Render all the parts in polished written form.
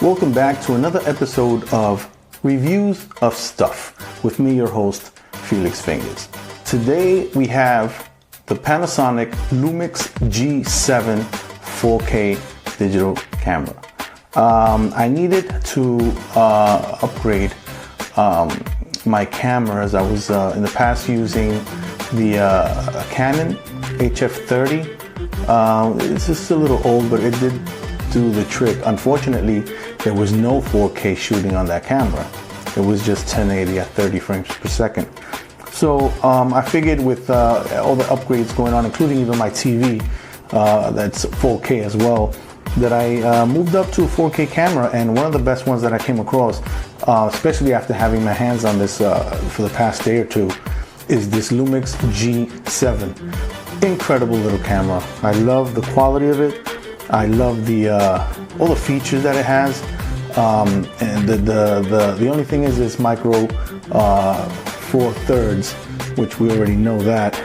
Welcome back to another episode of Reviews of Stuff with me, your host, Felix Fingers. Today we have the Panasonic LUMIX G7 4K digital camera. I needed to upgrade my cameras. I was in the past using the Canon HF30. It's just a little old, but it did do the trick. Unfortunately, there was no 4K shooting on that camera. It was just 1080 at 30 frames per second. So I figured with all the upgrades going on, including even my TV that's 4K as well, that I moved up to a 4K camera. And one of the best ones that I came across, especially after having my hands on this for the past day or two, is this LUMIX G7. Incredible little camera. I love the quality of it. I love the all the features that it has. And the only thing is it's micro 4/3, which we already know that.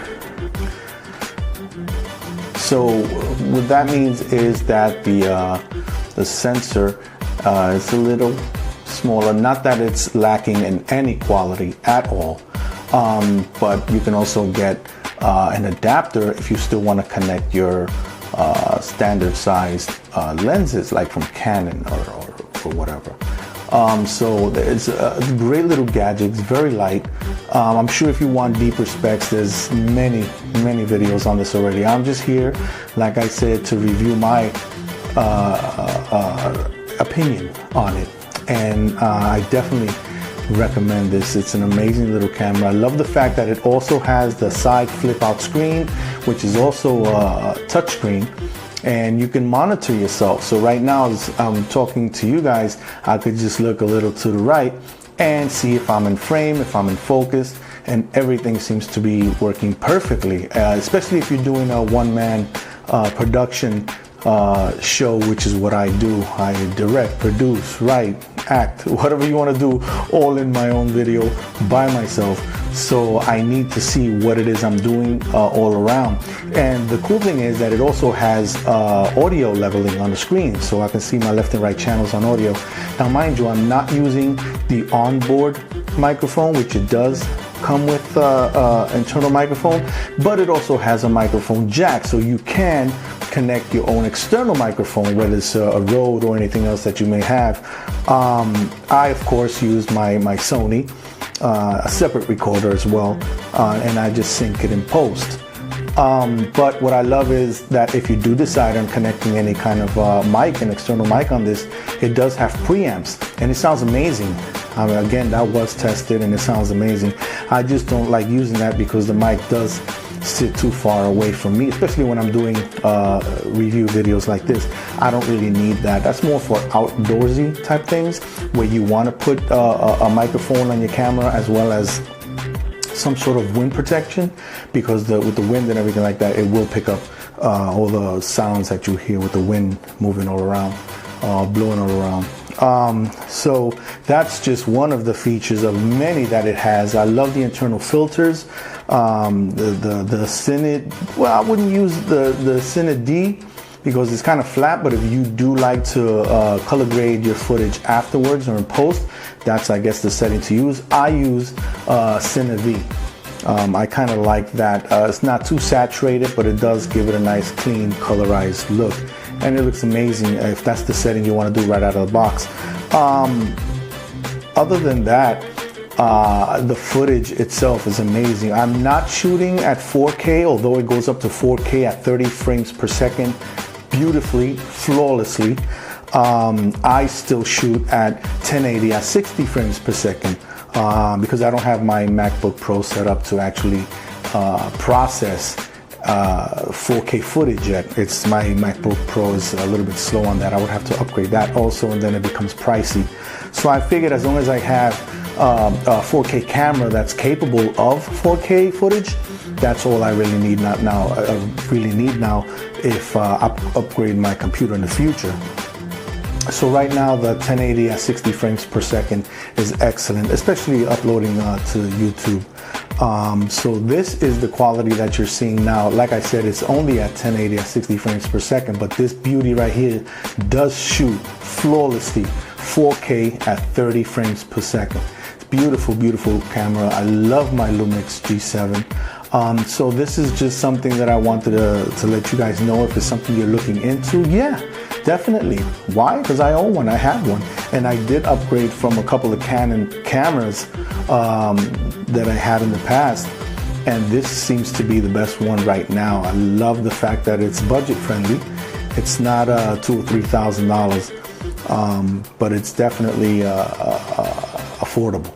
So what that means is that the sensor is a little smaller. Not that it's lacking in any quality at all, but you can also get an adapter if you still want to connect your standard sized lenses, like from Canon or whatever. So it's a great little gadget. It's very light. I'm sure if you want deeper specs, there's many videos on this already. I'm just here, like I said, to review my opinion on it, and I definitely recommend this. It's an amazing little camera. I love the fact that it also has the side flip out screen, which is also a touch screen, and you can monitor yourself. So right now, as I'm talking to you guys, I could just look a little to the right and see if I'm in frame, if I'm in focus, and everything seems to be working perfectly, especially if you're doing a one-man production show, which is what I do. I direct, produce, write, act, whatever you want to do, all in my own video by myself. So I need to see what it is I'm doing all around. And the cool thing is that it also has audio leveling on the screen, so I can see my left and right channels on audio. Now mind you, I'm not using the onboard microphone, which it does come with internal microphone, but it also has a microphone jack, so you can connect your own external microphone, whether it's a Rode or anything else that you may have. I of course use my Sony, a separate recorder as well, and I just sync it in post. But what I love is that if you do decide on connecting any kind of mic, an external mic on this, it does have preamps, and it sounds amazing. I mean, again, that was tested and it sounds amazing. I just don't like using that because the mic does sit too far away from me, especially when I'm doing review videos like this. I don't really need that. That's more for outdoorsy type things, where you want to put a microphone on your camera as well as some sort of wind protection, because with the wind and everything like that, it will pick up all the sounds that you hear with the wind moving all around, blowing all around. So that's just one of the features of many that it has. I love the internal filters, the Cine. Well, I wouldn't use the Cine D because it's kind of flat, but if you do like to color grade your footage afterwards or in post, that's, I guess, the setting to use. I use Cine V. I kind of like that. It's not too saturated, but it does give it a nice, clean, colorized look. And it looks amazing if that's the setting you want to do right out of the box. Other than that, the footage itself is amazing. I'm not shooting at 4K, although it goes up to 4K at 30 frames per second beautifully, flawlessly. I still shoot at 1080 at 60 frames per second because I don't have my MacBook Pro set up to actually process 4K footage yet. It's my MacBook Pro is a little bit slow on that. I would have to upgrade that also, and then it becomes pricey. So I figured as long as I have a 4K camera that's capable of 4K footage, that's all I really need now. If I upgrade my computer in the future. So right now the 1080 at 60 frames per second is excellent, especially uploading to YouTube. So this is the quality that you're seeing now. Like I said, it's only at 1080 at 60 frames per second, but this beauty right here does shoot flawlessly 4K at 30 frames per second. It's beautiful, beautiful camera. I love my LUMIX G7. So this is just something that I wanted to let you guys know if it's something you're looking into. Yeah, definitely. Why? Because I own one, I have one. And I did upgrade from a couple of Canon cameras that I had in the past. And this seems to be the best one right now. I love the fact that it's budget friendly. It's not $2,000 or $3,000, but it's definitely affordable.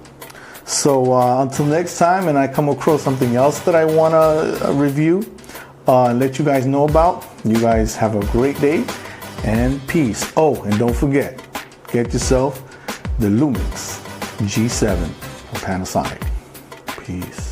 So until next time, and I come across something else that I want to review and let you guys know about, you guys have a great day and peace. Oh, and don't forget, get yourself the LUMIX G7 from Panasonic. Peace.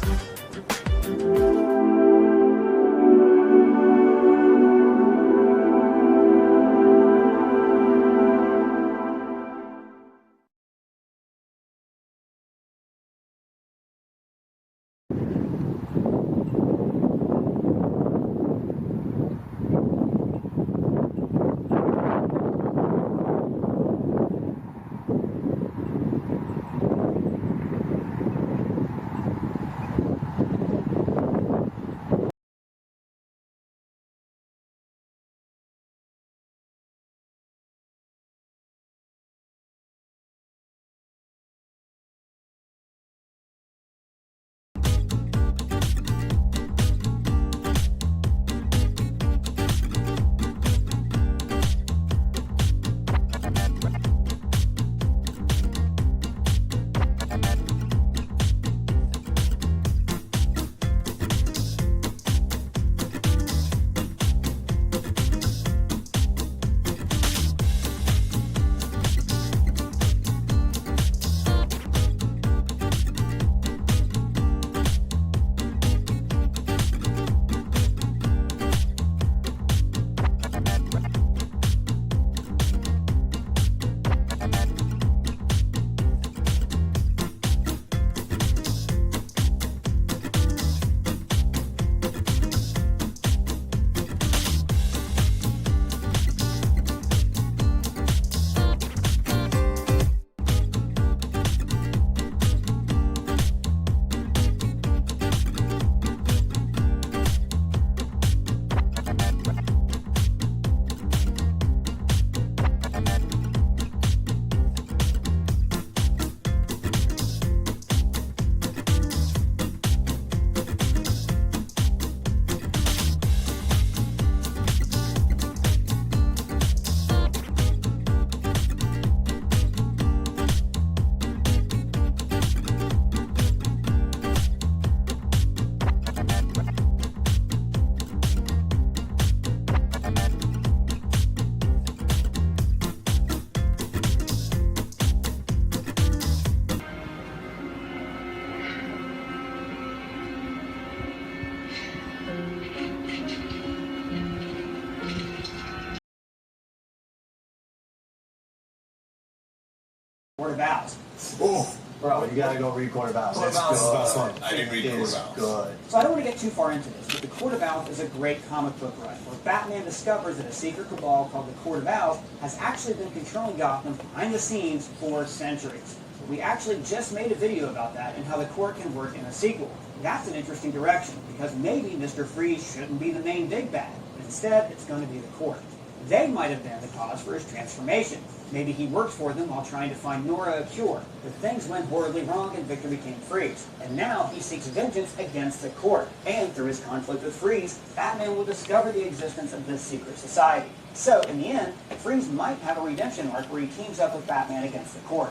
Quarter vowels. Oh, Bro, you gotta go read quarter vowels. Quarter It's vowels is the good. best one. I didn't read It quarter is vowels. good. So I don't want to get too far into this, but the Court of Owls is a great comic book run where Batman discovers that a secret cabal called the Court of Owls has actually been controlling Gotham behind the scenes for centuries. We actually just made a video about that and how the court can work in a sequel. That's an interesting direction because maybe Mr. Freeze shouldn't be the main big bad, but instead it's going to be the court. They might have been the cause for his transformation. Maybe he worked for them while trying to find Nora a cure, but things went horribly wrong and Victor became Freeze. And now he seeks vengeance against the court. And through his conflict with Freeze, Batman will discover the existence of this secret society. So, in the end, Freeze might have a redemption arc where he teams up with Batman against the court.